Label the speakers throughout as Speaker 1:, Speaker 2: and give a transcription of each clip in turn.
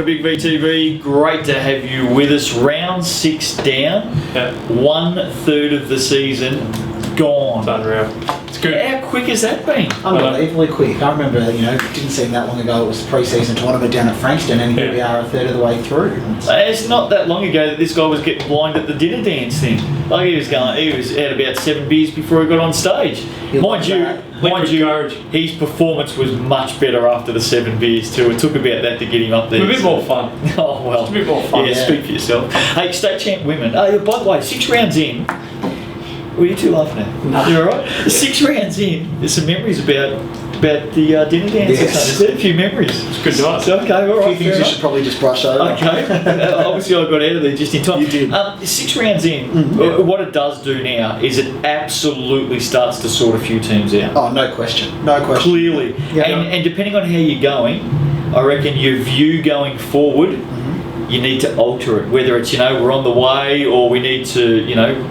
Speaker 1: to Big VTV. Great to have you with us. Round 6 down.
Speaker 2: Yeah.
Speaker 1: 1/3 of the season gone.
Speaker 2: It's unreal. It's good.
Speaker 1: How quick has that been?
Speaker 3: Unbelievably quick. I remember, it didn't seem that long ago. It was the pre-season tournament down at Frankston, and here we are a third of the way through.
Speaker 1: It's not that long ago that this guy was getting blind at the dinner dance thing. Like he was had about 7 beers before he got on stage. Mind you, his performance was much better after the 7 beers too. It took about that to get him up there.
Speaker 2: A bit more fun.
Speaker 1: Oh well.
Speaker 2: It's a bit more fun.
Speaker 1: Yeah, speak for yourself. Hey, state champ women. By the way, 6 rounds in. What are you two laughing at?
Speaker 2: No.
Speaker 1: You alright? 6 rounds in, there's some memories about the dinner dance or
Speaker 3: Yes.
Speaker 1: something. There's a few memories.
Speaker 2: It's good night.
Speaker 1: So, okay,
Speaker 3: A
Speaker 1: alright.
Speaker 3: few things you should probably just brush over.
Speaker 1: Okay. Obviously, I got out of there just in time.
Speaker 3: You did.
Speaker 1: 6 rounds in, what it does do now is it absolutely starts to sort a few teams out.
Speaker 3: Oh, no question. No question.
Speaker 1: Clearly.
Speaker 3: Yeah.
Speaker 1: And depending on how you're going, I reckon your view going forward, you need to alter it. Whether it's, we're on the way, or we need to,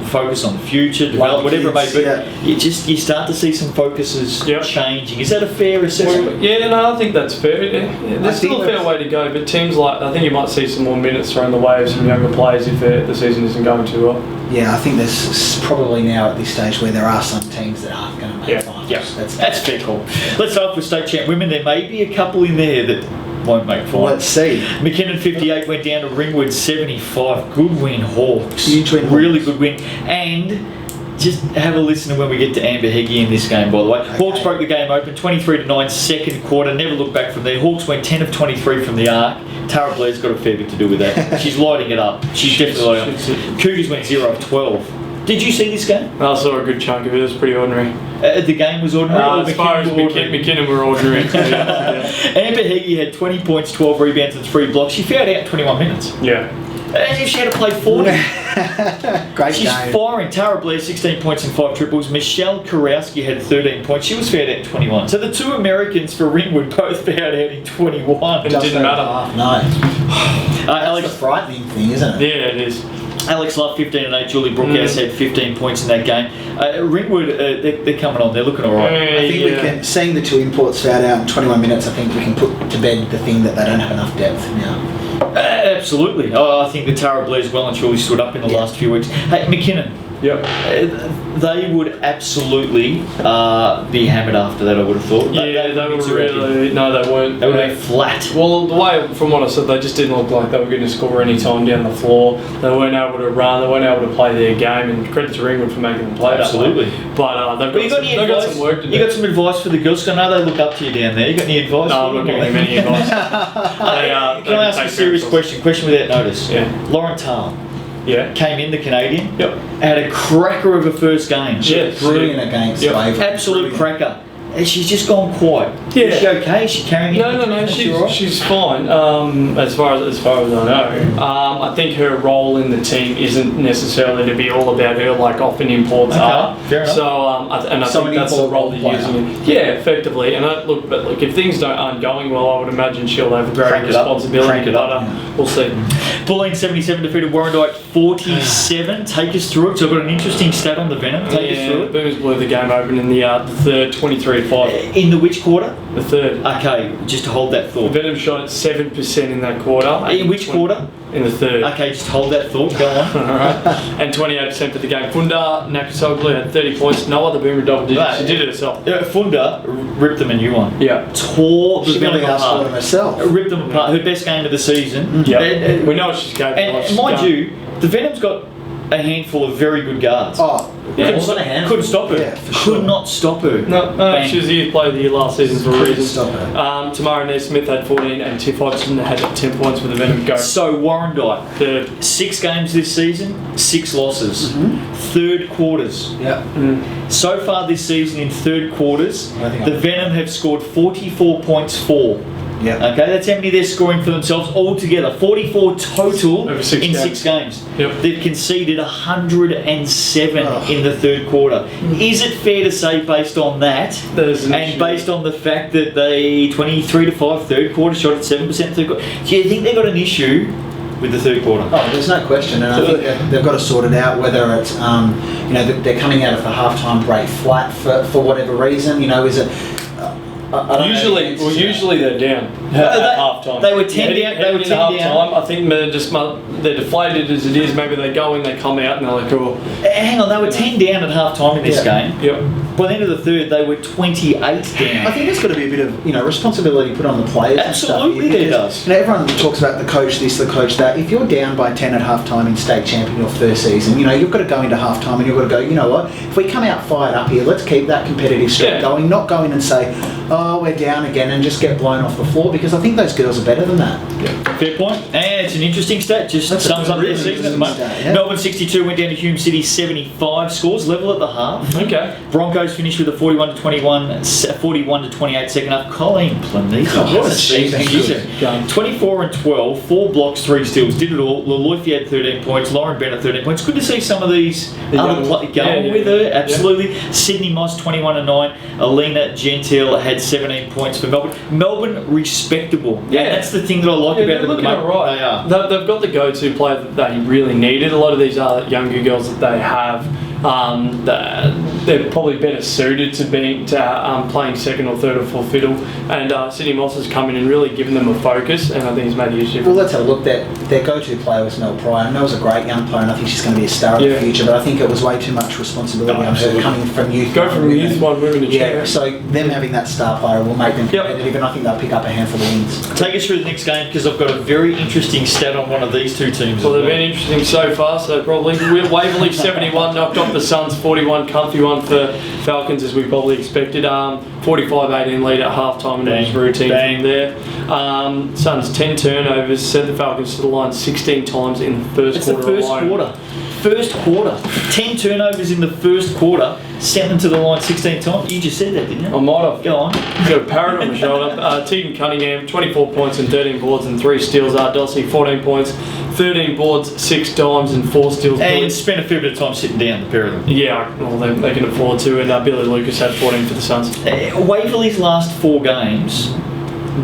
Speaker 1: focus on the future, develop, whatever it may be.
Speaker 3: Yeah.
Speaker 1: You start to see some focuses
Speaker 2: Yep.
Speaker 1: changing. Is that a fair assessment?
Speaker 2: I think that's fair. Yeah, there's still a fair way to go, but teams I think you might see some more minutes thrown the way of some younger players if the season isn't going too well.
Speaker 3: Yeah, I think there's probably now at this stage where there are some teams that aren't going to make finals.
Speaker 1: Yeah, that's fair call. Let's start with state champ women. There may be a couple in there that won't make finals.
Speaker 3: Let's see.
Speaker 1: McKinnon 58 went down to Ringwood 75. Good win, Hawks.
Speaker 3: Huge win,
Speaker 1: Really
Speaker 3: Hawks.
Speaker 1: good win. And just have a listen to when we get to Amber Heggie in this game, by the way.
Speaker 3: Okay.
Speaker 1: Hawks broke the game open 23-9, second quarter. Never looked back from there. Hawks went 10 of 23 from the arc. Tara Blair's got a fair bit to do with that. She's lighting it up. She's definitely lighting it up. Cougars went 0 of 12. Did you see this game?
Speaker 2: I saw a good chunk of it. It was pretty ordinary.
Speaker 1: The game was ordinary. or
Speaker 2: As far as
Speaker 1: McKinnon was ordinary?
Speaker 2: McKinnon were ordinary.
Speaker 1: Amber Heggie had 20 points, 12 rebounds and 3 blocks. She fouled out in 21 minutes.
Speaker 2: Yeah.
Speaker 1: As if she had to play 40.
Speaker 3: Great
Speaker 1: She's
Speaker 3: game.
Speaker 1: firing. Tara Blair, 16 points and 5 triples. Michelle Kurowski had 13 points. She was fouled out in 21. So the 2 Americans for Ringwood both fouled out in 21.
Speaker 2: It
Speaker 3: Just
Speaker 2: didn't
Speaker 3: over
Speaker 2: matter.
Speaker 3: half. No. That's
Speaker 1: Alex
Speaker 3: the frightening thing, isn't it?
Speaker 2: Yeah, it is.
Speaker 1: Alex Love, 15 and 8. Julie Brookhouse had 15 points in that game. Ringwood, they're coming on. They're looking all right.
Speaker 3: I think we can, seeing the 2 imports fouled out in 21 minutes, I think we can put to bed the thing that they don't have enough depth now.
Speaker 1: Absolutely. I think that Tara Blair's well and truly stood up in the last few weeks. Hey, McKinnon.
Speaker 2: Yep.
Speaker 1: They would absolutely be hammered after that, I would have thought.
Speaker 2: Yeah, they were really... No, they weren't.
Speaker 1: They would have been flat.
Speaker 2: Well, the way, from what I said, they just didn't look like they were going to score any time down the floor. They weren't able to run. They weren't able to play their game. And credit to Ringwood for making them play
Speaker 1: Absolutely.
Speaker 2: that way. But they've got some work to do.
Speaker 1: You got some advice for the girls? 'Cause I know they look up to you down there. You got any advice?
Speaker 2: No, I'm not giving them any advice.
Speaker 1: Can I ask a serious question without notice?
Speaker 2: Yeah.
Speaker 1: Lauren Tarr
Speaker 2: Yeah.
Speaker 1: came in, the Canadian.
Speaker 2: Yep.
Speaker 1: Had a cracker of a first game.
Speaker 2: Yes.
Speaker 3: Brilliant against Waverley.
Speaker 1: Absolute cracker. And she's just gone quiet.
Speaker 2: Yeah.
Speaker 1: Is she okay? Is she carrying it?
Speaker 2: No.
Speaker 1: Is she all right?
Speaker 2: She's fine. As far as I know, I think her role in the team isn't necessarily to be all about her, like often imports are.
Speaker 1: Fair enough.
Speaker 2: So I think that's the role they're using it. Yeah, effectively. And look, if things aren't going well, I would imagine she'll have a great
Speaker 1: Crank it up.
Speaker 2: responsibility.
Speaker 1: Crank it up.
Speaker 2: But we'll see.
Speaker 1: Bulleen 77 defeated Warrandyte 47. Take us through it. So I've got an interesting stat on the Venom. Take us through it.
Speaker 2: Boomers blew the game open in the third, 23-5.
Speaker 1: In the which quarter?
Speaker 2: The third.
Speaker 1: Okay, just to hold that thought.
Speaker 2: Venom shot at 7% in that quarter.
Speaker 1: In which quarter?
Speaker 2: In the third.
Speaker 1: Okay, just hold that thought. Go on.
Speaker 2: Alright. And 28% for the game. Funda Nakasoglu had 30 points. No other Boomer double digits. She did it herself.
Speaker 1: Funda ripped them a new one.
Speaker 2: Yeah.
Speaker 1: Tore the
Speaker 3: She nearly
Speaker 1: Venom
Speaker 3: outscored them
Speaker 1: apart.
Speaker 3: herself.
Speaker 1: Ripped them apart. Her best game of the season.
Speaker 2: Yeah. We know what she's capable of.
Speaker 1: And mind you, the Venom's got a handful of very good guards.
Speaker 3: Oh,
Speaker 1: Yeah.
Speaker 3: more than a handful.
Speaker 1: Couldn't stop her.
Speaker 3: Yeah, for sure.
Speaker 1: Could not stop her.
Speaker 2: No,
Speaker 1: Bang.
Speaker 2: she was the youth player of the year last season for a
Speaker 3: Couldn't
Speaker 2: reason.
Speaker 3: stop her.
Speaker 2: Tamara Naismith had 14 and Tiff Hodgson had 10 points for the Venom go.
Speaker 1: So Warrandyte,
Speaker 2: Third.
Speaker 1: 6 games this season, 6 losses. Third quarters.
Speaker 3: Yeah.
Speaker 1: So far this season in third quarters,
Speaker 3: I think
Speaker 1: the Venom have scored 44 points for.
Speaker 3: Yeah.
Speaker 1: Okay, that's how many they're scoring for themselves altogether. 44 total
Speaker 2: Over 6
Speaker 1: in
Speaker 2: games.
Speaker 1: 6 games.
Speaker 2: Yep.
Speaker 1: They've conceded 107
Speaker 3: Oh.
Speaker 1: in the third quarter. Is it fair to say, based on that,
Speaker 2: There's an
Speaker 1: and
Speaker 2: issue.
Speaker 1: based on the fact that they 23-5 third quarter shot at 7% third quarter, do you think they've got an issue with the third quarter?
Speaker 3: Oh, there's no question, and I think that they've got to sort it out. Whether it's, they're coming out of the halftime break flat for whatever reason. Is it?
Speaker 2: Usually they're down at half time.
Speaker 1: They were 10 down. They were 10
Speaker 2: half
Speaker 1: down.
Speaker 2: time. I think they're deflated as it is. Maybe they go in, they come out, and they're like, oh.
Speaker 1: Hang on, they were 10 down at half time in this game.
Speaker 2: Yep.
Speaker 1: By the end of the third, they were 28 down.
Speaker 3: I think there's got to be a bit of responsibility put on the players.
Speaker 1: Absolutely,
Speaker 3: and stuff.
Speaker 1: there does.
Speaker 3: Everyone talks about the coach this, the coach that. If you're down by 10 at half time in state champion your first season, you've got to go into half time and you've got to go, you know what? If we come out fired up here, let's keep that competitive streak going. Not go in and say, oh, we're down again, and just get blown off the floor, because I think those girls are better than that.
Speaker 1: Yeah. Fair point. And it's an interesting stat. Just sums up their season at the moment.
Speaker 3: Stat, yeah.
Speaker 1: Melbourne 62 went down to Hume City 75. Scores level at the half.
Speaker 2: Okay.
Speaker 1: Broncos finished with a 41 to 28 second half. Colleen Planita.
Speaker 3: What a season.
Speaker 1: 24 and 12, 4 blocks, 3 steals. Did it all. Laloifi had 13 points. Lauren Bennett 13 points. Good to see some of these other players going with her. Absolutely. Yeah. Sydney Moss 21 and 9. Alina Gentile had 17 points for Melbourne. Melbourne respectable. Yeah, and that's the thing that I like about them at the moment.
Speaker 2: Right.
Speaker 1: They are.
Speaker 2: They've got the go-to player that they really needed. A lot of these other younger girls that they have, they're probably better suited to playing second or third or fourth fiddle. And Sydney Moss has come in and really given them a focus, and I think he's made a huge difference.
Speaker 3: Well, let's have a look. Their go-to player was Mel Pryor. Mel's a great young player, and I think she's going to be a star in the future, but I think it was way too much responsibility on her coming from youth.
Speaker 2: Go from youth one women to champion.
Speaker 3: So them having that star player will make them competitive, and I think they'll pick up a handful of wins.
Speaker 1: Take us through the next game, because I've got a very interesting stat on one of these two teams.
Speaker 2: Well, they've been interesting so far, so probably Waverley 71 knocked off the Suns 41, comfy one for Falcons as we probably expected. 45-18 lead at half-time, and it was routine from there. Suns 10 turnovers, sent the Falcons to the line 16 times in the first quarter.
Speaker 1: It's the first quarter. 10 turnovers in the first quarter, sent them to the line 16 times. You just said that, didn't you?
Speaker 2: I might have.
Speaker 1: Go on.
Speaker 2: Got a parrot on the shoulder. Tegan Cunningham, 24 points and 13 boards and 3 steals. Dossie, 14 points, 13 boards, 6 dimes and 4 steals.
Speaker 1: And spent a fair bit of time sitting down, the pair of them.
Speaker 2: Yeah, well, they can afford to. And Billy Lucas had 14 for the Suns.
Speaker 1: Waverley's last 4 games,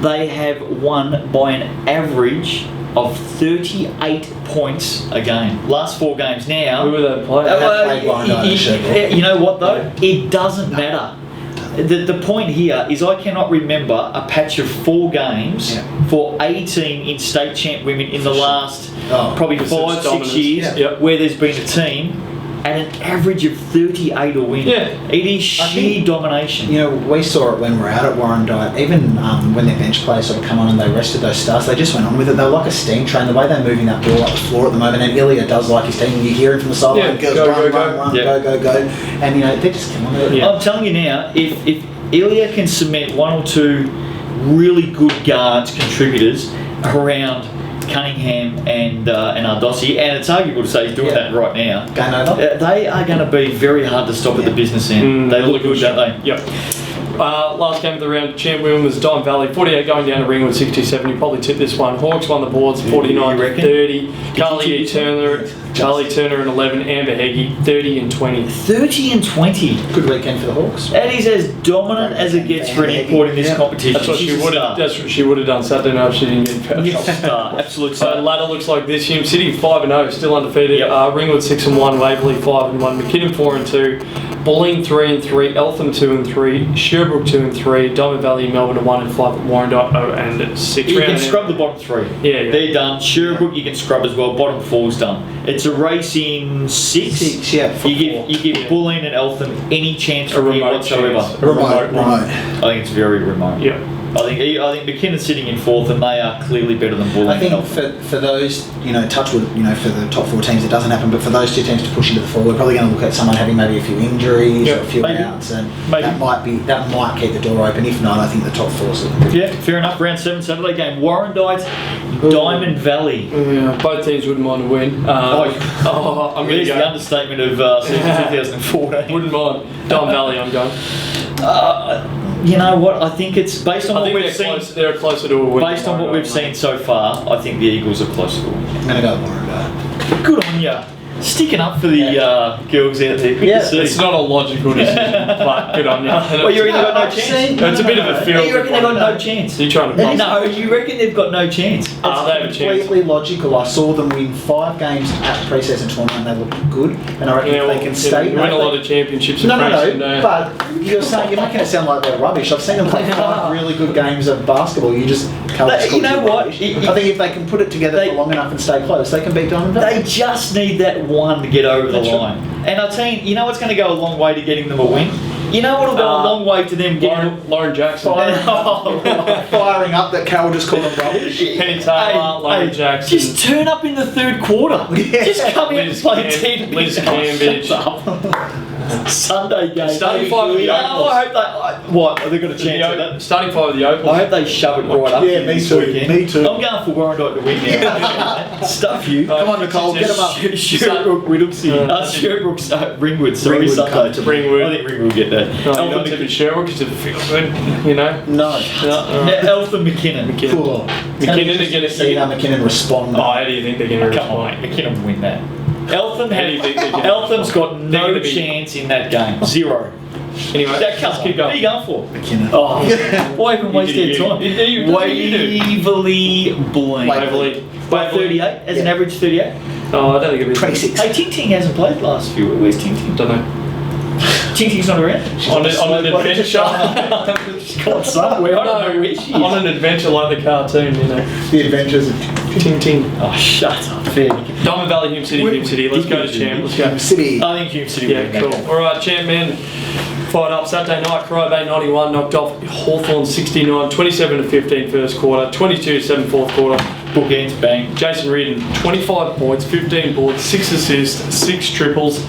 Speaker 1: they have won by an average of 38 points a game. Last 4 games now.
Speaker 2: Who were they playing?
Speaker 1: You know what though? It doesn't matter. The point here is I cannot remember a patch of 4 games for a team in state champ women in the last probably 5-6 years where there's been a team at an average of 38 a win.
Speaker 2: Yeah.
Speaker 1: It is sheer domination.
Speaker 3: We saw it when we were out at Warrandyte. Even when their bench players sort of come on and they rested those stars, they just went on with it. They were like a steam train. The way they're moving that ball up the floor at the moment, and Ilya does like his team. You hear him from the sideline, girls run, go. And they just come on with it.
Speaker 1: I'm telling you now, if Ilya can cement 1 or 2 really good guards, contributors around Cunningham and Ardossi, and it's arguable to say he's doing that right now.
Speaker 3: Game over.
Speaker 1: They are going to be very hard to stop at the business end. They look good, don't they?
Speaker 2: Yep. Last game of the round, champ women was Don Valley, 48 going down to Ringwood 67. You probably tipped this one. Hawks won the boards 49 to 30. Carly Turner and 11. Amber Heggie 30 and 20.
Speaker 1: 30 and 20.
Speaker 3: Good weekend for the Hawks.
Speaker 1: That is as dominant as it gets for an import in this competition.
Speaker 2: That's what she would have done Saturday night if she didn't get fouled.
Speaker 1: Absolute star.
Speaker 2: Ladder looks like this. Hume City 5-0, still undefeated. Ringwood 6-1, Waverley 5-1, McKinnon 4-2, Bulleen 3-3, Eltham 2-3, Sherbrooke 2-3, Diamond Valley, Melbourne 1-5, Warrandyte 0-6.
Speaker 1: You can scrub the bottom 3.
Speaker 2: Yeah.
Speaker 1: They're done. Sherbrooke you can scrub as well. Bottom 4's done. It's a race in 6. You give Bulleen and Eltham any chance
Speaker 2: a remote
Speaker 1: whatsoever.
Speaker 2: Chance.
Speaker 3: Remote.
Speaker 1: I think it's very remote.
Speaker 2: Yeah.
Speaker 1: I think McKinnon's sitting in 4th, and they are clearly better than Bulleen.
Speaker 3: I think for those, Touchwood, for the top 4 teams it doesn't happen, but for those 2 teams to push into the 4, we're probably going to look at someone having maybe a few injuries or a few outs, and that might keep the door open. If not, I think the top 4's looking pretty good.
Speaker 1: Fair enough. Round 7 Saturday game. Warrandyte, Diamond Valley.
Speaker 2: Yeah, both teams wouldn't mind a win. I'm going to go.
Speaker 1: The understatement of season 2014.
Speaker 2: Wouldn't mind. Diamond Valley, I'm going.
Speaker 1: You know what? I think it's based on what we've seen.
Speaker 2: They're closer to a win.
Speaker 1: Based on what we've seen so far, I think the Eagles are closer to a win.
Speaker 3: I'm going to go Warrandyte.
Speaker 1: Good on ya. Sticking up for the girls out there. Good
Speaker 3: Yeah,
Speaker 1: to see.
Speaker 2: It's not a logical decision, but good on you.
Speaker 1: Well, you reckon they've got no
Speaker 3: I've
Speaker 1: chance?
Speaker 3: seen-
Speaker 2: It's a bit of a feel.
Speaker 1: You reckon they've got no chance?
Speaker 2: You're trying to bump.
Speaker 1: No, you reckon they've got no chance?
Speaker 2: They have a chance.
Speaker 3: Completely logical. I saw them win 5 games at the pre-season tournament and they looked good. And I reckon if they can stay...
Speaker 2: You win a lot of championships.
Speaker 3: No,
Speaker 2: and
Speaker 3: but you're making it sound like they're rubbish. I've seen them play 5 really good games of basketball. You know
Speaker 1: what?
Speaker 3: I think if they can put it together for long enough and stay close, they can beat Diamond
Speaker 1: They
Speaker 3: Valley.
Speaker 1: just need that one to get over the
Speaker 3: That's
Speaker 1: line. And I'll tell you know what's going to go a long way to getting them a win? You know what'll go a long way to them getting...
Speaker 2: Lauren Jackson.
Speaker 3: Firing up that Carol just called them rubbish.
Speaker 2: Penny Taylor, Lauren Jackson.
Speaker 1: Just turn up in the third quarter.
Speaker 3: Yeah.
Speaker 1: Just come in and
Speaker 2: Liz
Speaker 1: play
Speaker 2: Cam-
Speaker 1: 10
Speaker 2: Liz
Speaker 1: minutes.
Speaker 2: Cambridge.
Speaker 1: Sunday game.
Speaker 2: Starting 5 of the Opals.
Speaker 1: I hope they... What? Have they got a chance at that?
Speaker 2: Starting 5 of the Opals.
Speaker 1: I hope they shove it right up
Speaker 3: Yeah,
Speaker 1: here
Speaker 3: me
Speaker 1: this
Speaker 3: too,
Speaker 1: weekend.
Speaker 3: me too.
Speaker 1: I'm going for Warrandyte to win now. Stuff you.
Speaker 3: Come on, Nicole, get them up.
Speaker 1: Sherbrooke, Whittlesea. Sherbrooke's Ringwood. Sorry,
Speaker 3: Ringwood
Speaker 1: Sunday.
Speaker 3: come to
Speaker 2: Ringwood.
Speaker 1: I think Ringwood will get that.
Speaker 2: No, you
Speaker 1: Eltham
Speaker 2: don't tip it Sherwood because it feels good, you know?
Speaker 3: No.
Speaker 1: Eltham McKinnon.
Speaker 3: Cool.
Speaker 2: McKinnon are going to
Speaker 3: See how McKinnon respond.
Speaker 2: Oh, how do you think they're going to
Speaker 1: Come on,
Speaker 2: respond?
Speaker 1: mate. McKinnon will win that. Eltham
Speaker 2: How do you think they're gonna
Speaker 1: Eltham's got
Speaker 2: They're
Speaker 1: no
Speaker 2: gonna be-
Speaker 1: chance in that game. Zero.
Speaker 2: Anyway,
Speaker 1: That
Speaker 2: let's keep
Speaker 1: Who are
Speaker 2: going.
Speaker 1: you going for?
Speaker 3: McKinnon.
Speaker 1: Oh, why even waste their
Speaker 2: You-
Speaker 1: time?
Speaker 2: you- that's what you do.
Speaker 1: Waverley Blank.
Speaker 2: Waverley.
Speaker 1: By 38, as an
Speaker 3: Yeah.
Speaker 1: average 38.
Speaker 2: Oh, I don't think it'll be
Speaker 3: 26.
Speaker 1: Hey, Ting Ting hasn't played the last few weeks. Where's Ting Ting?
Speaker 2: Don't know.
Speaker 1: Ting Ting's not around.
Speaker 2: On an adventure.
Speaker 1: She's gone somewhere. I don't know where she is.
Speaker 2: On an adventure like the cartoon, you know.
Speaker 3: The Adventures of
Speaker 2: Ting Ting.
Speaker 1: Oh, shut up. Fair.
Speaker 2: Diamond Valley, Hume City, Hume City. Let's go to Champ. Let's go.
Speaker 3: City.
Speaker 1: I think Hume City will
Speaker 2: Yeah,
Speaker 1: win that
Speaker 2: cool.
Speaker 1: game.
Speaker 2: All right, Champ men. Fired up Saturday night. Crowbay 91 knocked off Hawthorn 69. 27-15 first quarter. 22-7 fourth quarter.
Speaker 1: Bookends, bang.
Speaker 2: Jason Reardon 25 points, 15 boards, 6 assists, 6 triples.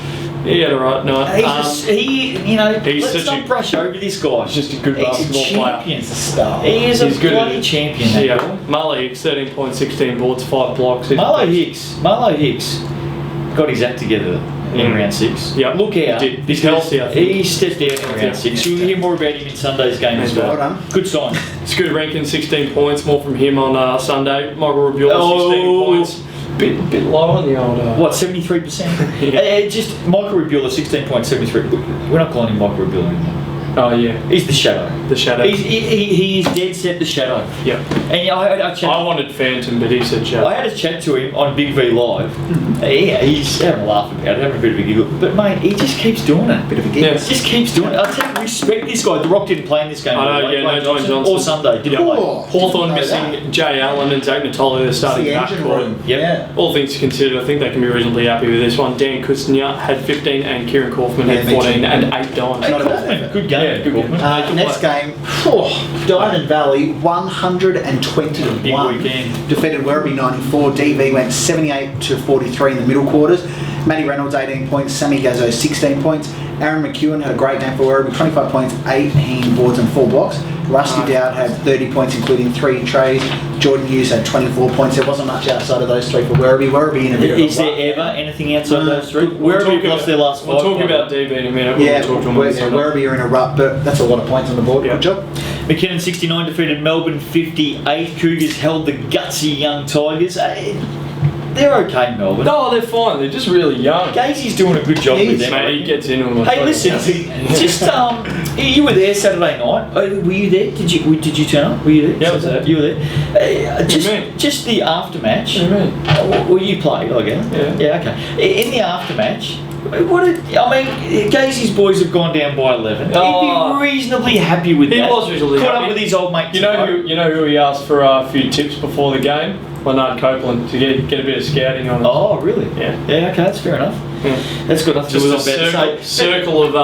Speaker 2: He had a right night.
Speaker 1: He's
Speaker 2: He's
Speaker 1: let's
Speaker 2: such
Speaker 1: not
Speaker 2: a-
Speaker 1: brush over this guy.
Speaker 2: He's just a good
Speaker 1: He's a
Speaker 2: basketball player.
Speaker 1: champion.
Speaker 3: Star.
Speaker 1: He is
Speaker 2: He's
Speaker 1: a
Speaker 2: good at
Speaker 1: bloody
Speaker 2: it.
Speaker 1: champion. That
Speaker 2: Yeah,
Speaker 1: guy.
Speaker 2: Marlo Hicks 13 points, 16 boards, 5 blocks.
Speaker 1: Marlo Hicks got his act together in round 6.
Speaker 2: Yeah.
Speaker 1: Look out.
Speaker 2: He did. He's
Speaker 1: because
Speaker 2: healthy, I think.
Speaker 1: He stepped out in round 6. You'll hear more about him in Sunday's game as well.
Speaker 3: Well done.
Speaker 1: Good sign.
Speaker 2: Scooter Rankin 16 points, more from him on Sunday. Michael Rubiola 16 points. Bit low on the old.
Speaker 1: What, 73%?
Speaker 2: Yeah.
Speaker 1: Just Michael Rubiola, 16.73. We're not calling him Michael Rubiola anymore.
Speaker 2: Oh yeah,
Speaker 1: He's the shadow.
Speaker 2: the shadow.
Speaker 1: He is dead set the shadow.
Speaker 2: Yeah.
Speaker 1: And yeah,
Speaker 2: I wanted Phantom, but he said shadow.
Speaker 1: I had a chat to him on Big V Live. Yeah, he's having a laugh about it, having a bit of a giggle. But mate, he just keeps doing it.
Speaker 3: Bit of a gig.
Speaker 2: Yeah.
Speaker 1: He just keeps doing it. I take respect this guy. The Rock didn't play in this game.
Speaker 2: I know,
Speaker 1: by the way.
Speaker 2: yeah, no,
Speaker 1: Dwayne
Speaker 2: Dwayne Johnson.
Speaker 1: Or Sunday, didn't
Speaker 2: Yeah.
Speaker 1: play.
Speaker 2: Hawthorn
Speaker 3: Know
Speaker 2: missing
Speaker 3: that.
Speaker 2: Jay Allen and Zach Natoli, they're
Speaker 3: It's
Speaker 2: starting
Speaker 3: the engine
Speaker 2: backcourt.
Speaker 3: room.
Speaker 1: Yep.
Speaker 3: Yeah.
Speaker 2: All things considered, I think they can be reasonably happy with this one. Dan Kusnya had 15 and Kieran Kaufman
Speaker 3: Yeah,
Speaker 2: had
Speaker 3: me too.
Speaker 2: 14 and 8 dimes.
Speaker 3: Not a bad
Speaker 1: Kaufman,
Speaker 3: effort.
Speaker 1: good game.
Speaker 2: Yeah, good game.
Speaker 3: Next game, Diamond Valley 121
Speaker 1: Big weekend.
Speaker 3: defeated Werribee 94. DV went 78-43 in the middle quarters. Matty Reynolds 18 points, Sammy Gazzo 16 points. Aaron McEwen had a great game for Werribee, 25 points, 18 boards and 4 blocks. Rusty Dowd had 30 points, including 3 trays. Jordan Hughes had 24 points. There wasn't much outside of those 3 for Werribee. Werribee in a bit of a
Speaker 1: Is there
Speaker 3: rut.
Speaker 1: ever anything outside those three?
Speaker 2: We'll
Speaker 1: Where have
Speaker 2: talk
Speaker 1: we lost their last 5?
Speaker 2: We'll talk about DV in a minute.
Speaker 3: Yeah,
Speaker 2: We'll talk to him
Speaker 3: Werribee are in a rut, but that's a lot of points on the board.
Speaker 2: Yeah.
Speaker 3: Good job.
Speaker 1: McKinnon 69 defeated Melbourne 58. Cougars held the gutsy young Tigers. They're okay, Melbourne.
Speaker 2: No, they're fine. They're just really young.
Speaker 1: Casey's doing a good job with them.
Speaker 2: Mate, he gets into them.
Speaker 1: Hey, listen, just you were there Saturday night. Were you there? Did you turn up? Were you there?
Speaker 2: Yeah, I was there.
Speaker 1: You were there.
Speaker 2: do you mean?
Speaker 1: Just the aftermatch.
Speaker 2: What do you mean?
Speaker 1: Well, you played, I guess.
Speaker 2: Yeah.
Speaker 1: Yeah. Okay. In the aftermatch. Casey's boys have gone down by 11.
Speaker 2: Oh.
Speaker 1: He'd be reasonably happy with
Speaker 2: He
Speaker 1: that.
Speaker 2: was reasonably
Speaker 1: Caught
Speaker 2: happy.
Speaker 1: up with his old mate.
Speaker 2: You know who he asked for a few tips before the game? Leonard Copeland to get a bit of scouting on it.
Speaker 1: Oh, really?
Speaker 2: Yeah.
Speaker 1: Yeah, okay, that's fair enough.
Speaker 2: Yeah.
Speaker 1: That's got nothing to
Speaker 2: Just
Speaker 1: do
Speaker 2: a
Speaker 1: with what I'm about to say.
Speaker 2: circle of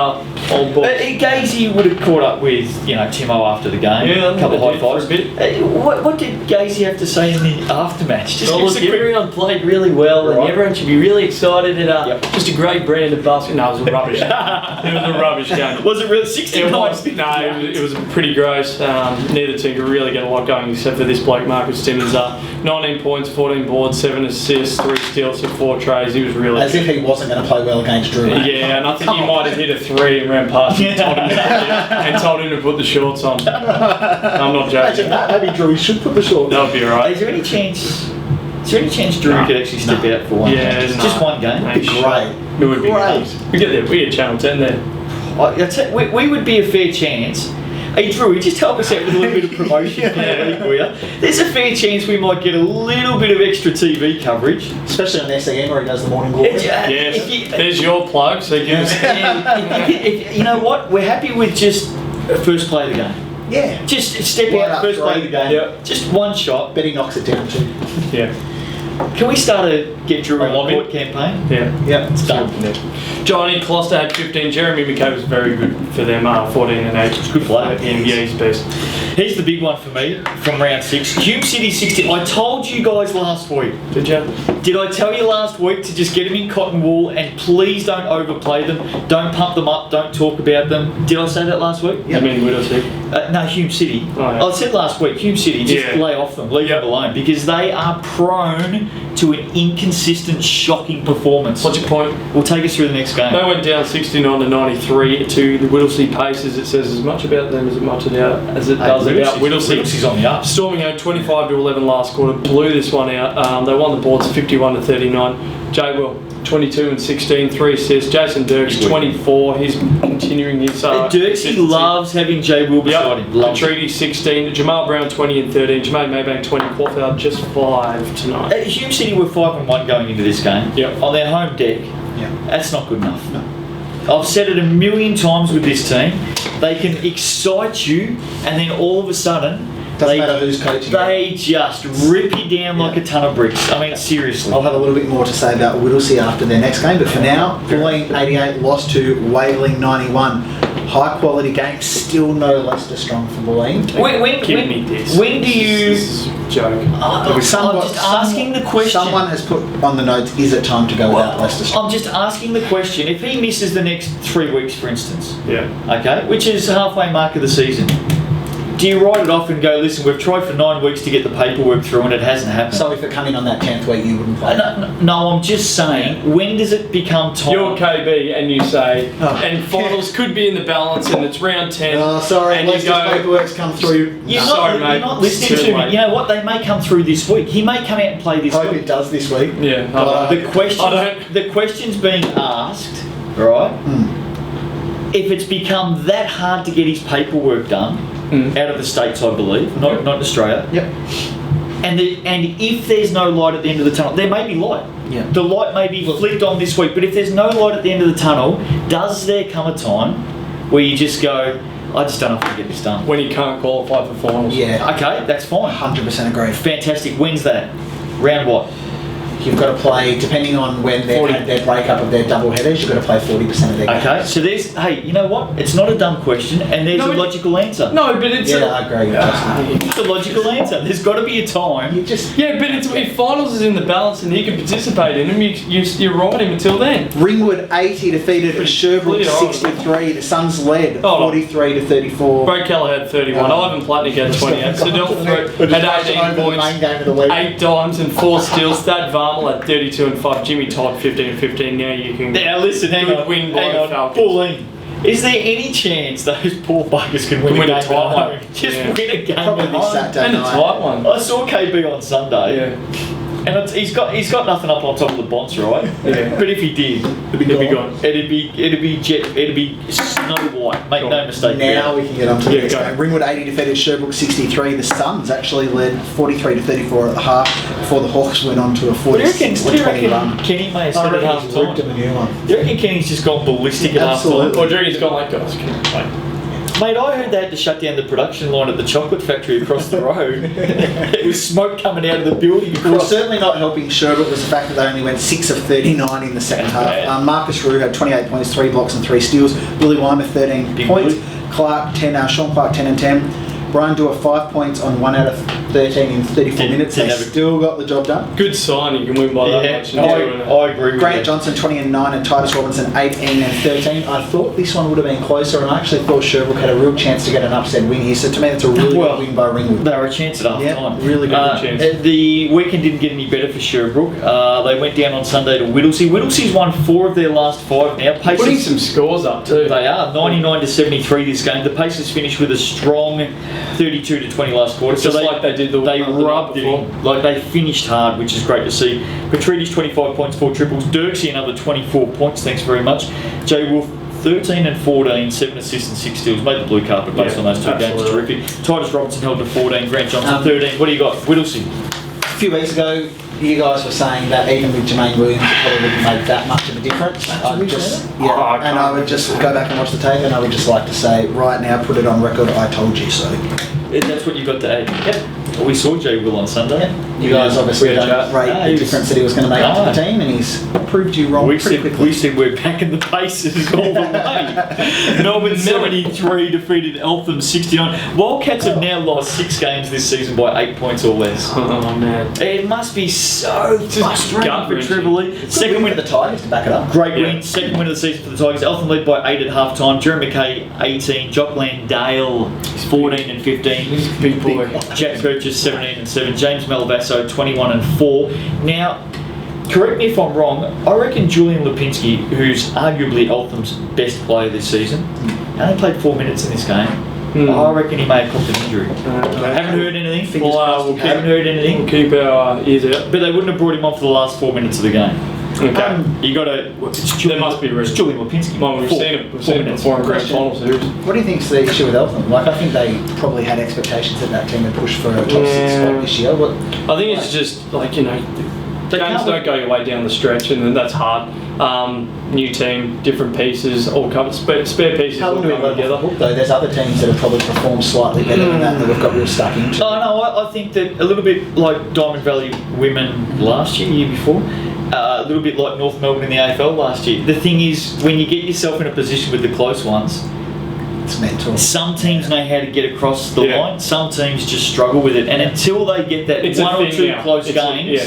Speaker 2: old boys.
Speaker 1: Gazy would have caught up with, Timo after the game.
Speaker 2: Yeah,
Speaker 1: a couple of
Speaker 2: they
Speaker 1: high
Speaker 2: did
Speaker 1: fives.
Speaker 2: for a bit.
Speaker 1: What did Gazy have to say in the aftermatch? Just
Speaker 4: Well,
Speaker 1: give us
Speaker 4: look,
Speaker 1: a quick...
Speaker 4: everyone played really well, and
Speaker 1: Right.
Speaker 4: everyone should be really excited. And
Speaker 1: Yep.
Speaker 4: just a great brand of basketball.
Speaker 2: No, it was a rubbish. It was a rubbish game.
Speaker 1: Was it really 69?
Speaker 2: It was pretty gross. Neither team could really get a lot going except for this bloke, Marcus Timmins. 19 points, 14 boards, 7 assists, 3 steals, and 4 trays. He was really
Speaker 3: As if he wasn't going to play well against Drew.
Speaker 2: Yeah, and I think he might have hit a 3 and ran past him and told him to put the shorts on. I'm not
Speaker 3: Imagine
Speaker 2: joking.
Speaker 3: that. Maybe Drew should put the shorts.
Speaker 2: That would be alright.
Speaker 1: Is there any chance Is there any chance Drew could actually step out for one?
Speaker 2: Yeah,
Speaker 1: game? Just one game.
Speaker 2: Mate,
Speaker 3: Great.
Speaker 2: It would be
Speaker 3: Great.
Speaker 2: great. We get there. We get Channel 10 there.
Speaker 1: We would be a fair chance. Hey Drew, just help us out with a little bit of promotion for our league, will ya? There's a fair chance we might get a little bit of extra TV coverage.
Speaker 3: Especially on SAN where he does the morning glory.
Speaker 2: Yes. There's your plug. So give us.
Speaker 1: You know what? We're happy with just first play of the game.
Speaker 3: Yeah.
Speaker 1: Just step
Speaker 3: Right
Speaker 1: out,
Speaker 3: up,
Speaker 1: first play
Speaker 3: throw
Speaker 1: of the
Speaker 3: the
Speaker 1: game.
Speaker 2: Yep.
Speaker 1: Just one shot.
Speaker 3: Bet he knocks it down too.
Speaker 2: Yeah.
Speaker 1: Can we start a Get Drew
Speaker 2: A
Speaker 1: on
Speaker 2: lobby?
Speaker 1: Court campaign?
Speaker 2: Yeah.
Speaker 3: Yep.
Speaker 1: It's done.
Speaker 2: Johnny Closter had 15. Jeremy McKay was very good for them. 14 and 8.
Speaker 1: It's a good player.
Speaker 2: Yeah, he's best.
Speaker 1: Here's the big one for me from round 6. Hume City 60. I told you guys last week.
Speaker 2: Did you?
Speaker 1: Did I tell you last week to just get them in cotton wool and please don't overplay them, don't pump them up, don't talk about them? Did I say that last week?
Speaker 2: I mean, Whittlesey.
Speaker 1: No, Hume City.
Speaker 2: Oh, yeah.
Speaker 1: I said last week, Hume City, just
Speaker 2: Yeah.
Speaker 1: lay off them, leave them alone, because they are prone to an inconsistent, shocking performance.
Speaker 2: What's your point?
Speaker 1: We'll take us through the next game.
Speaker 2: They went down 69 to 93 to the Whittlesey Pacers. It says as much about them as it does about Whittlesey.
Speaker 1: Whittlesey's on the up.
Speaker 2: Storming out 25 to 11 last quarter, blew this one out. They won the boards 51 to 39. Jay Will 22 and 16, 3 assists. Jason Dirks 24. He's continuing his.
Speaker 1: Dirksy
Speaker 2: consistency.
Speaker 1: loves having Jay Will beside him. Loves it.
Speaker 2: Treaty 16. Jamal Brown 20 and 13. Jermaine Maybank 20. Caulfield just 5 tonight.
Speaker 1: Hume City were 5-1 going into this game.
Speaker 2: Yep.
Speaker 1: On their home deck.
Speaker 3: Yeah.
Speaker 1: That's not good enough. I've said it a million times with this team. They can excite you, and then all of a sudden,
Speaker 3: Doesn't matter who's coaching.
Speaker 1: they just rip you down like a ton of bricks. I mean, seriously.
Speaker 3: I'll have a little bit more to say about Whittlesey after their next game, but for now, Bulleen 88 lost to Whaling 91. High quality game, still no Leicester strong for Bulleen.
Speaker 2: Give me this.
Speaker 1: When do you?
Speaker 2: This is a joke.
Speaker 1: I'm just asking the question.
Speaker 3: Someone has put on the notes, is it time to go without Leicester strong?
Speaker 1: I'm just asking the question. If he misses the next 3 weeks, for instance,
Speaker 2: Yeah.
Speaker 1: okay, which is the halfway mark of the season, do you write it off and go, listen, we've tried for 9 weeks to get the paperwork through and it hasn't happened?
Speaker 3: So if it come in on that 10th week, you wouldn't play?
Speaker 1: No, I'm just saying, when does it become time?
Speaker 2: You're KB and you say,
Speaker 3: Oh.
Speaker 2: and finals could be in the balance and it's round 10.
Speaker 3: Oh, sorry,
Speaker 2: and you
Speaker 3: Leicester's
Speaker 2: go,
Speaker 3: paperwork's come through.
Speaker 1: You're
Speaker 2: Sorry,
Speaker 1: not,
Speaker 2: mate.
Speaker 1: you're not listening
Speaker 2: Too
Speaker 1: to me.
Speaker 2: late.
Speaker 1: You know what? They may come through this week. He may come out and play this
Speaker 3: Hope
Speaker 1: week.
Speaker 3: it does this week.
Speaker 2: Yeah.
Speaker 1: The question's being asked, right? If it's become that hard to get his paperwork done out of the States, I believe, not in Australia.
Speaker 3: Yep.
Speaker 1: And if there's no light at the end of the tunnel, there may be light.
Speaker 3: Yeah.
Speaker 1: The light may be flicked on this week, but if there's no light at the end of the tunnel, does there come a time where you just go, I just don't know if I can get this done?
Speaker 2: when he can't qualify for finals.
Speaker 3: Yeah.
Speaker 1: Okay, that's fine.
Speaker 3: 100% agree.
Speaker 1: Fantastic. When's that? Round what?
Speaker 3: You've got to play, depending on when they've
Speaker 2: 40.
Speaker 3: had their breakup of their double headers, you've got to play 40% of their games.
Speaker 1: Okay, so hey, you know what? It's not a dumb question, and there's
Speaker 2: No,
Speaker 1: a logical answer.
Speaker 2: No, but it's
Speaker 3: Yeah, I agree.
Speaker 1: It's a logical answer. There's got to be a time.
Speaker 3: You just
Speaker 2: yeah, but it's if finals is in the balance and he can participate in them, you ride him until then.
Speaker 3: Ringwood 80 defeated Sherbrooke
Speaker 2: Clear,
Speaker 3: 63. The Suns led
Speaker 2: Hold on.
Speaker 3: 43 to 34.
Speaker 2: Brad Keller had 31. Ivan Platnick had 28. Sadell had 18 points,
Speaker 3: Main game of the week.
Speaker 2: 8 dimes and 4 steals. Thad Varmel had 32 and 5. Jimmy Todd 15 and 15. Now you can.
Speaker 1: Now listen, hang
Speaker 2: Good
Speaker 1: on.
Speaker 2: win by
Speaker 1: hang on.
Speaker 2: Falcons.
Speaker 1: Pauline, is there any chance those poor buggers can win,
Speaker 2: Can win
Speaker 1: a
Speaker 2: a
Speaker 1: game
Speaker 2: tight
Speaker 1: at
Speaker 2: one.
Speaker 1: home? Just
Speaker 2: Yeah.
Speaker 1: win a game
Speaker 3: Probably
Speaker 1: at
Speaker 3: this
Speaker 1: home.
Speaker 3: Saturday
Speaker 2: And a
Speaker 3: night.
Speaker 2: tight one.
Speaker 1: I saw KB on Sunday,
Speaker 2: Yeah.
Speaker 1: and he's got nothing up on top of the bonds, right?
Speaker 2: Yeah.
Speaker 1: But if he did,
Speaker 2: It'd be gone.
Speaker 1: it'd be snow white. Make
Speaker 2: Cool.
Speaker 1: no mistake.
Speaker 3: Now we can get on to the
Speaker 2: Yeah,
Speaker 3: next
Speaker 2: go.
Speaker 3: game. Ringwood 80 defeated Sherbrooke 63. The Suns actually led 43 to 34 at the half before the Hawks went on to a
Speaker 1: What do you reckon?
Speaker 3: 46
Speaker 1: What
Speaker 3: to
Speaker 1: do you
Speaker 3: 20
Speaker 1: reckon?
Speaker 3: run.
Speaker 1: Kenny may have
Speaker 3: I
Speaker 1: said at
Speaker 3: reckon
Speaker 1: half
Speaker 3: he's ripped
Speaker 1: time.
Speaker 3: him a new one.
Speaker 1: Do you reckon Kenny's just gone ballistic at half time?
Speaker 3: Absolutely.
Speaker 2: Or Drew's gone like, guys, can you play?
Speaker 1: Mate, I heard they had to shut down the production line at the chocolate factory across the road. There was smoke coming out of the building.
Speaker 3: Well,
Speaker 1: across.
Speaker 3: certainly not helping Sherbrooke was the fact that they only went 6 of 39 in the second
Speaker 1: That's
Speaker 3: half.
Speaker 1: bad.
Speaker 3: Marcus Rue had 28 points, 3 blocks and 3 steals. Billy Weimer 13
Speaker 1: Big
Speaker 3: points.
Speaker 1: Billy.
Speaker 3: Clark 10. Sean Clark 10 and 10. Brian Dewar 5 points on 1 out of 13 in 34
Speaker 1: Didn't-
Speaker 3: minutes.
Speaker 1: didn't
Speaker 3: They
Speaker 1: have a-
Speaker 3: still got the job done.
Speaker 2: Good sign you can win by that
Speaker 1: Yeah,
Speaker 2: much.
Speaker 1: I agree with
Speaker 3: Grant
Speaker 1: you.
Speaker 3: Johnson 20 and 9 and Titus Robinson 18 and 13. I thought this one would have been closer, and I actually thought Sherbrooke had a real chance to get an upset win here. So to me, it's a really
Speaker 1: Well,
Speaker 3: good win by Ringwood.
Speaker 1: They were a chance at half
Speaker 3: Yeah,
Speaker 1: time.
Speaker 3: really good
Speaker 2: chance.
Speaker 1: The weekend didn't get any better for Sherbrooke. They went down on Sunday to Whittlesey. Whittlesey's won 4 of their last 5 now.
Speaker 2: Putting some scores up too.
Speaker 1: They are 99 to 73 this game. The Pacers finished with a strong 32-20 last quarter.
Speaker 2: Just like they did the
Speaker 1: they
Speaker 2: night
Speaker 1: rubbed it
Speaker 2: before.
Speaker 1: in. Like they finished hard, which is great to see. Petrides 25 points, 4 triples. Dirksey another 24 points. Thanks very much. Jay Wolf 13 and 14, 7 assists and 6 steals. Made the blue carpet based on those two
Speaker 2: absolutely.
Speaker 1: games. Terrific. Titus Robinson held to 14. Grant Johnson 13. What do you got? Whittlesey.
Speaker 3: A few weeks ago, you guys were saying that even with Jermaine Williams, it probably wouldn't make that much of a difference. I would just go back and watch the tape, and I would just like to say, right now, put it on record, I told you so.
Speaker 1: That's what you got to add. Yep. We saw Jay Will on Sunday.
Speaker 3: Yep. You guys obviously don't rate the difference that he was going to make to the team, and he's proved you wrong pretty quickly.
Speaker 1: We said we're back in the paces all the way. Melbourne 73 defeated Eltham 69. Wildcats have now lost 6 games this season by 8 points or less.
Speaker 2: Oh man.
Speaker 1: It must be so frustrating for Trevor Lee.
Speaker 3: Second win for the Tigers to back it up.
Speaker 1: Great win. Second win of the season for the Tigers. Eltham led by 8 at half time. Jeremy McKay 18. Jock Landale 14 and 15.
Speaker 2: Big boy.
Speaker 1: Jack Burgess 17 and 7. James Malvasso 21 and 4. Now, correct me if I'm wrong, I reckon Julian Lipinski, who's arguably Eltham's best player this season, only played 4 minutes in this game. I reckon he may have copped an injury. Haven't heard anything. Haven't heard anything.
Speaker 2: We'll keep our ears out.
Speaker 1: But they wouldn't have brought him on for the last 4 minutes of the game.
Speaker 2: Okay.
Speaker 1: You got to.
Speaker 2: There must be a reason.
Speaker 1: It's Julian Lipinski.
Speaker 2: Well, we've seen it before in grand final series.
Speaker 3: What do you think's the issue with Eltham? Like, I think they probably had expectations that that team would push for a top 6 spot this year.
Speaker 2: I think it's just like, games don't go your way down the stretch, and then that's hard. New team, different pieces, all covered. Spare pieces all come together.
Speaker 3: Though there's other teams that have probably performed slightly better than that we've got real stuck into.
Speaker 1: Oh no, I think that a little bit like Diamond Valley women last year before, a little bit like North Melbourne in the AFL last year. The thing is, when you get yourself in a position with the close ones,
Speaker 3: it's mental.
Speaker 1: Some teams know how to get across the line. Some teams just struggle with it, and until they get that one or two close games,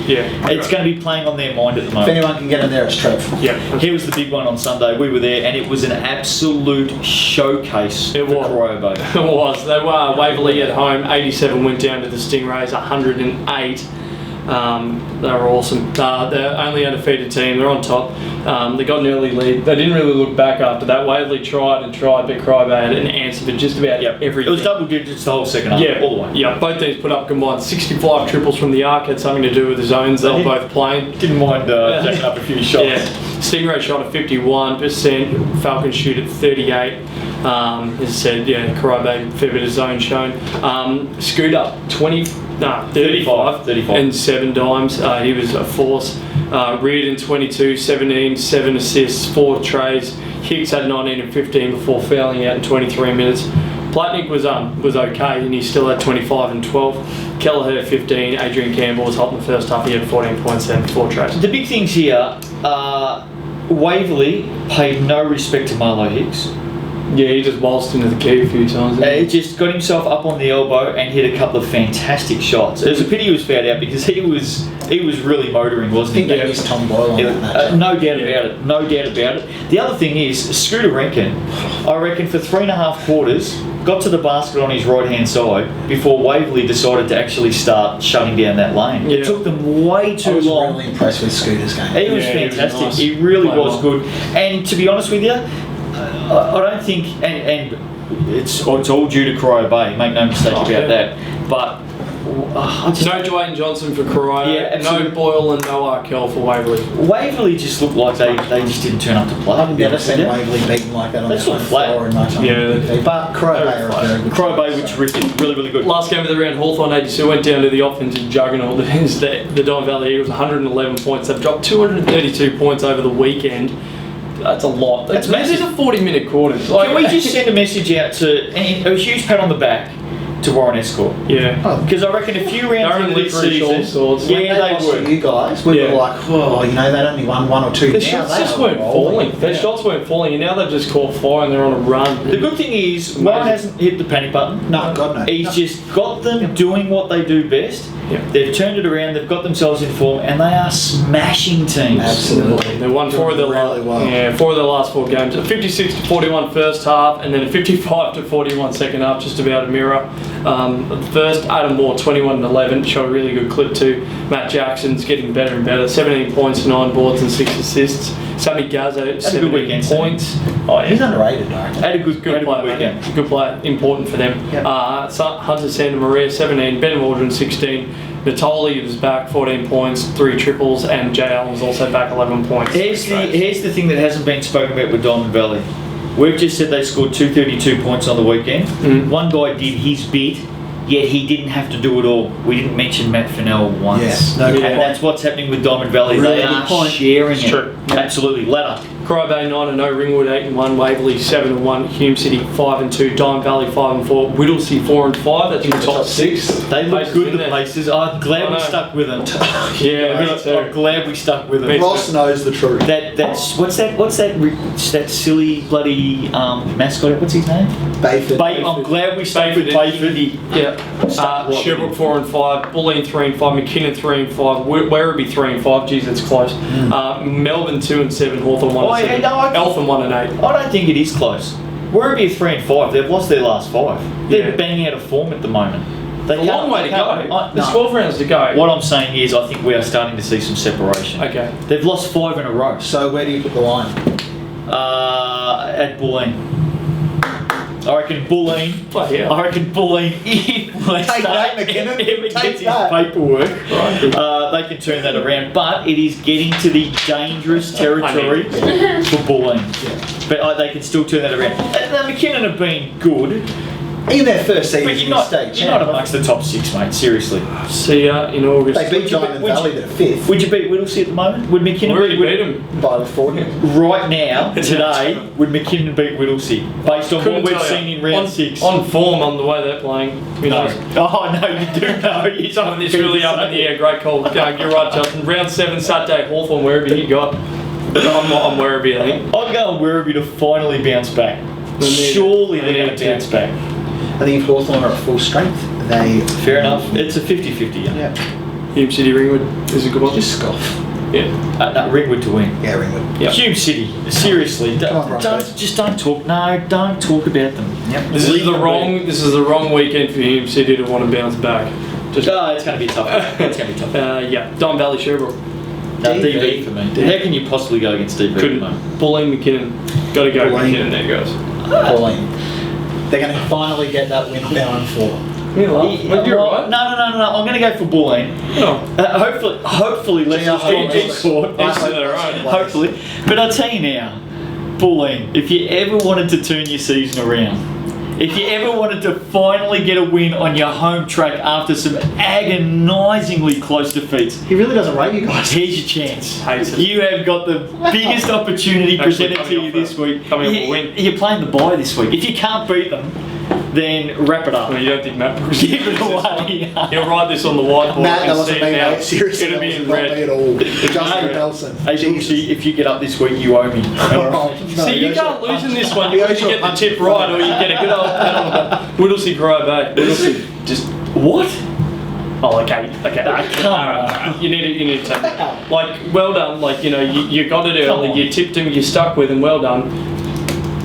Speaker 1: it's going to be playing on their mind at the moment.
Speaker 3: If anyone can get in there, it's Trev.
Speaker 2: Yeah.
Speaker 1: Here was the big one on Sunday. We were there, and it was an absolute showcase for Corio Bay.
Speaker 2: It was. They were Waverley at home. 87 went down to the Stingrays. 108. They were awesome. They're only undefeated team. They're on top. They got an early lead. They didn't really look back after that. Waverley tried, but Cryobay had an answer for just about everything.
Speaker 1: It was double digits the whole second half, all the way.
Speaker 2: Yeah, both teams put up combined 65 triples from the arc. Had something to do with the zones they were both playing.
Speaker 1: Didn't mind jacking up a few shots.
Speaker 2: Yeah. Stingray shot at 51%. Falcons shoot at 38. As I said, Cryobay, fair bit of zone shown. Scooter, 35 and 7 dimes. He was a force. Reardon 22, 17, 7 assists, 4 trays. Hicks had 19 and 15 before fouling out in 23 minutes. Platnick was okay, and he still had 25 and 12. Kelleher 15. Adrian Campbell was hot in the first half. He had 14 points and 4 trays.
Speaker 1: The big things here are Waverley paid no respect to Marlo Hicks.
Speaker 2: Yeah, he just waltzed into the key a few times.
Speaker 1: He just got himself up on the elbow and hit a couple of fantastic shots. It was a pity he was fouled out because he was really motoring, wasn't he?
Speaker 3: I think they used Tom Boyle on that match.
Speaker 1: No doubt about it. No doubt about it. The other thing is, Scooter Rankin, I reckon for 3.5 quarters, got to the basket on his right-hand side before Waverley decided to actually start shutting down that lane. It took them way too long.
Speaker 3: I was really impressed with Scooter's game.
Speaker 1: He was fantastic.
Speaker 2: He was nice.
Speaker 1: He really was good. And to be honest with you, I don't think, and it's all due to Corio Bay, make no mistake about that, but
Speaker 2: no Dwayne Johnson for Corio, no Boyle and no Arkell for Waverley.
Speaker 1: Waverley just looked like they just didn't turn up to play.
Speaker 3: I've never seen Waverley beaten like that on
Speaker 1: That's
Speaker 3: their
Speaker 1: not
Speaker 3: own
Speaker 1: flat.
Speaker 3: floor in my time. But Corio Bay are very good.
Speaker 1: Corio Bay were terrific, really good.
Speaker 2: Last game of the round, Hawthorn 82 went down to the offensive juggernaut that is the Don Valley Eagles, 111 points. They've dropped 232 points over the weekend. That's a lot.
Speaker 1: That's
Speaker 2: massive. These are 40-minute quarters.
Speaker 1: Can we just send a message out to a huge pat on the back to Warren Escort?
Speaker 2: Yeah.
Speaker 1: Because I reckon a few rounds into this season,
Speaker 3: they were. You guys, we were like, they only won 1 or 2.
Speaker 2: The shots just weren't falling. Their shots weren't falling, and now they've just caught fire and they're on a run.
Speaker 1: The good thing is, Warren hasn't hit the panic button.
Speaker 3: No, God no.
Speaker 1: He's just got them doing what they do best.
Speaker 2: Yeah.
Speaker 1: They've turned it around, they've got themselves in form, and they are smashing teams.
Speaker 3: Absolutely.
Speaker 2: They won 4 of their last 4 games. A 56-41 first half, and then a 55-41 second half, just about a mirror. First, Adam Moore 21-11, show a really good clip too. Matt Jackson's getting better and better. 17 points, 9 boards, and 6 assists. Sammy Gazzo,
Speaker 1: good
Speaker 2: 17
Speaker 1: weekend, Sammy.
Speaker 2: points. Oh,
Speaker 3: He's
Speaker 2: yeah.
Speaker 3: underrated, I reckon.
Speaker 1: Had a good
Speaker 2: Good player,
Speaker 1: weekend.
Speaker 2: mate. Good player, important for them.
Speaker 3: Yep.
Speaker 2: Hunter Santa Maria, 17, Ben Waldron, 16, Natoli was back, 14 points, 3 triples, and Jay Allen was also back, 11 points.
Speaker 1: Here's the thing that hasn't been spoken about with Diamond Valley. We've just said they scored 232 points on the weekend. One guy did his bit, yet he didn't have to do it all. We didn't mention Matt Fennell once.
Speaker 3: Yes, no
Speaker 1: and
Speaker 3: comment.
Speaker 1: that's what's happening with Diamond Valley.
Speaker 3: Really
Speaker 1: They
Speaker 3: good
Speaker 1: are
Speaker 3: point.
Speaker 1: sharing
Speaker 2: It's
Speaker 1: it.
Speaker 2: true.
Speaker 1: Absolutely. Ladder.
Speaker 2: Cry Bay 9-0, Ringwood 8-1, Waverley 7-1, Hume City 5-2, Diamond Valley 5-4, Whittlesea 4-5. That's your top 6.
Speaker 1: They look
Speaker 2: Places
Speaker 1: good,
Speaker 2: in
Speaker 1: the
Speaker 2: there.
Speaker 1: places. I'm glad
Speaker 2: I
Speaker 1: we
Speaker 2: know.
Speaker 1: stuck with them.
Speaker 2: Yeah, me too.
Speaker 1: I'm glad we stuck with them.
Speaker 2: Me too.
Speaker 3: Ross knows the truth.
Speaker 1: That's what's that silly bloody mascot? What's his name?
Speaker 3: Bayford.
Speaker 1: I'm glad we stuck with
Speaker 2: Bayford.
Speaker 1: Bayford.
Speaker 2: Yeah. Sherbrooke 4-5, Bulleen 3-5, McKinnon 3-5, Werribee 3-5. Geez, that's close. Melbourne 2-7, Hawthorn 1-7.
Speaker 1: yeah, no,
Speaker 2: Eltham 1-8.
Speaker 1: I don't think it is close. Werribee are 3-5. They've lost their last 5. They're
Speaker 2: Yeah.
Speaker 1: banging out of form at the moment. They
Speaker 2: A long way to go. There's 12 rounds to go.
Speaker 1: What I'm saying is, I think we are starting to see some separation.
Speaker 2: Okay.
Speaker 1: They've lost 5 in a row.
Speaker 3: So where do you put the line?
Speaker 1: At Bulleen. I reckon Bulleen.
Speaker 2: Oh, yeah.
Speaker 1: I reckon Bulleen. If
Speaker 3: Take that, McKinnon.
Speaker 1: If it
Speaker 3: Take
Speaker 1: gets his
Speaker 3: that.
Speaker 1: paperwork, they can turn that around. But it is getting to the dangerous territory for Bulleen. But they can still turn that around. McKinnon have been good,
Speaker 3: In their first season
Speaker 1: but
Speaker 3: in
Speaker 1: you're
Speaker 3: the
Speaker 1: not,
Speaker 3: state
Speaker 1: you're not amongst the top 6, mate. Seriously.
Speaker 2: See ya in August.
Speaker 3: They beat Diamond
Speaker 1: would you-
Speaker 3: Valley, they're 5th.
Speaker 1: Would you beat Whittlesea at the moment? Would
Speaker 2: We
Speaker 1: McKinnon
Speaker 2: already
Speaker 1: beat
Speaker 2: beat
Speaker 1: Whittlesea?
Speaker 2: him.
Speaker 3: By the 40.
Speaker 1: Right now, today, would McKinnon beat Whittlesea? Based on
Speaker 2: Couldn't
Speaker 1: what we've
Speaker 2: tell ya.
Speaker 1: seen in round 6.
Speaker 2: On form, on the way they're playing. Who
Speaker 1: No.
Speaker 2: knows?
Speaker 1: Oh, no, you do know. You
Speaker 2: Some of this really up in the air. Great call. You're right, Justin. Round 7 Saturday, Hawthorn, wherever you got. I'm Werribee, I think.
Speaker 1: I'm going Werribee to finally bounce back.
Speaker 2: They need it.
Speaker 1: Surely
Speaker 2: They
Speaker 1: they're going
Speaker 2: need
Speaker 1: to
Speaker 2: it.
Speaker 1: bounce back.
Speaker 3: I think if Hawthorn are at full strength, they...
Speaker 1: Fair enough. It's a 50-50.
Speaker 3: Yeah.
Speaker 2: Hume City, Ringwood is a good one.
Speaker 3: Just scoff.
Speaker 2: Yeah.
Speaker 1: No, Ringwood to win.
Speaker 3: Yeah, Ringwood.
Speaker 2: Yep.
Speaker 1: Hume City, seriously,
Speaker 3: Come on, Broncos.
Speaker 1: don't talk. No, don't talk about them.
Speaker 3: Yep.
Speaker 2: This is the wrong weekend for Hume City to want to bounce back. Just
Speaker 1: It's going to be tough. It's going to be tough.
Speaker 2: yeah. Diamond Valley, Sherbrooke.
Speaker 1: No,
Speaker 3: DV.
Speaker 1: DV for me. How can you possibly go against DV?
Speaker 2: Couldn't.
Speaker 1: mate?
Speaker 2: Bulleen, McKinnon. Got to go
Speaker 3: Bulleen.
Speaker 2: McKinnon. There goes.
Speaker 3: Pauline. They're going to finally get that win down for.
Speaker 2: You're
Speaker 1: Well,
Speaker 2: right.
Speaker 1: No. I'm going to go for Bulleen.
Speaker 2: No.
Speaker 1: Hopefully, let's
Speaker 3: Gee, I
Speaker 1: just
Speaker 3: hope
Speaker 1: get
Speaker 3: so.
Speaker 1: caught.
Speaker 3: I
Speaker 2: Each to their own.
Speaker 1: Hopefully. But I'll tell you now, Bulleen, if you ever wanted to turn your season around, if you ever wanted to finally get a win on your home track after some agonisingly close defeats,
Speaker 3: He really doesn't rate you guys.
Speaker 1: here's your chance.
Speaker 2: Hates it.
Speaker 1: You have got the biggest opportunity
Speaker 2: Actually,
Speaker 1: presented to you this week.
Speaker 2: coming off a win.
Speaker 1: You're playing the bye this week. If you can't beat them, then wrap it up.
Speaker 2: Well, you don't think Matt Brooks
Speaker 1: Give it away.
Speaker 2: He'll write this on the whiteboard
Speaker 3: Matt, that
Speaker 2: and
Speaker 3: wasn't
Speaker 2: see
Speaker 3: me,
Speaker 2: it now.
Speaker 3: mate. Seriously,
Speaker 2: It'll
Speaker 3: that
Speaker 2: be in
Speaker 3: was not me
Speaker 2: red.
Speaker 3: at all. Justin
Speaker 1: Hey,
Speaker 3: Nelson.
Speaker 1: Hey, Brooksy, if you get up this week, you owe me.
Speaker 3: Oh, no,
Speaker 2: See, you
Speaker 3: goes
Speaker 2: can't
Speaker 3: to
Speaker 2: lose in
Speaker 3: punch.
Speaker 2: this one.
Speaker 3: He
Speaker 2: You
Speaker 3: goes
Speaker 2: either
Speaker 3: to a
Speaker 2: get the
Speaker 3: punch.
Speaker 2: tip right or you get a good old pat on the back. Whittlesea, Cry Bay. Whittlesea.
Speaker 1: Just what?
Speaker 2: Oh, okay.
Speaker 1: come on.
Speaker 2: You need to take it. Like, well done. Like, you got it
Speaker 1: Come
Speaker 2: early.
Speaker 1: on.
Speaker 2: You tipped him. You stuck with him. Well done.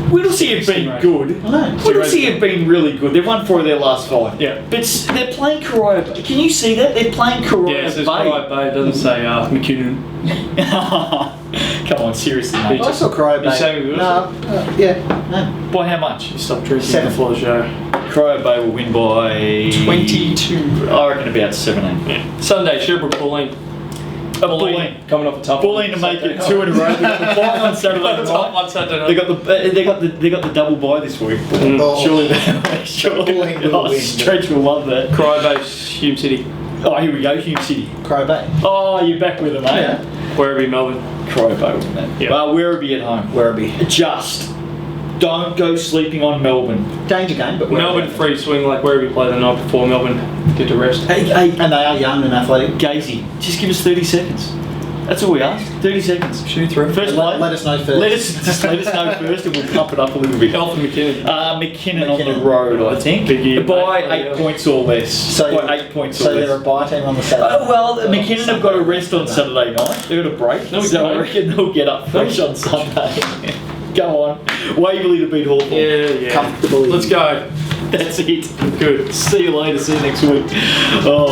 Speaker 1: Whittlesea have been
Speaker 2: Right.
Speaker 1: good.
Speaker 3: I know.
Speaker 1: Whittlesea have been really good. They've won 4 of their last 5.
Speaker 2: Yeah.
Speaker 1: But they're playing Karaya Bay. Can you see that? They're playing Karaya
Speaker 2: Yeah, it says
Speaker 1: Bay.
Speaker 2: Cry Bay. It doesn't say McKinnon.
Speaker 1: Come on, seriously, mate.
Speaker 3: I saw Cryo
Speaker 2: You saying we will?
Speaker 3: No, yeah, no.
Speaker 1: By how much?
Speaker 2: Stop drinking
Speaker 3: 7.
Speaker 2: before the show.
Speaker 1: Cryo Bay will win by
Speaker 2: 22.
Speaker 1: I reckon about 17.
Speaker 2: Yeah. Sunday, Sherbrooke, Bulleen.
Speaker 1: Bulleen.
Speaker 2: Coming off a tough
Speaker 1: Bulleen to make it 2 in a row. They got the bye on Saturday
Speaker 2: Top
Speaker 1: night.
Speaker 2: one Saturday night.
Speaker 1: They got the double bye this week.
Speaker 3: Oh.
Speaker 1: Surely,
Speaker 3: Bulleen will win.
Speaker 1: Stretch will love that.
Speaker 2: Cry Bay, Hume City.
Speaker 1: Oh, here we go, Hume City.
Speaker 3: Cryo Bay.
Speaker 1: Oh, you're back with them, eh?
Speaker 3: Yeah.
Speaker 2: Werribee, Melbourne.
Speaker 1: Cryo Bay will win that.
Speaker 2: Yeah.
Speaker 1: Well, Werribee at home.
Speaker 3: Werribee.
Speaker 1: Just don't go sleeping on Melbourne.
Speaker 3: Danger game, but
Speaker 2: Melbourne free swing like Werribee played the night before. Melbourne get to rest.
Speaker 1: Hey,
Speaker 3: And they are young and athletic.
Speaker 1: Gazy, just give us 30 seconds. That's all we ask. 30 seconds.
Speaker 2: Shoot through.
Speaker 1: First play.
Speaker 3: Let us know first.
Speaker 1: Let us know first, and we'll pump it up a little bit.
Speaker 2: Elton McKinnon.
Speaker 1: McKinnon on the
Speaker 3: McKinnon.
Speaker 1: road, I think.
Speaker 2: Big year,
Speaker 1: By
Speaker 2: mate.
Speaker 1: 8 points or less.
Speaker 3: So,
Speaker 1: By 8 points
Speaker 3: so
Speaker 1: or
Speaker 3: they're a
Speaker 1: less.
Speaker 3: bye team on the Saturday.
Speaker 1: Well, McKinnon have got a rest on Saturday night. They've got a break.
Speaker 2: No, we
Speaker 1: so I
Speaker 2: don't.
Speaker 1: reckon they'll get up fresh on Sunday. Go on. Waverley to beat Hawthorn.
Speaker 2: Yeah.
Speaker 3: Comfortably.
Speaker 2: Let's go.
Speaker 1: That's it.
Speaker 2: Good.
Speaker 1: See you later. See you next week. Oh.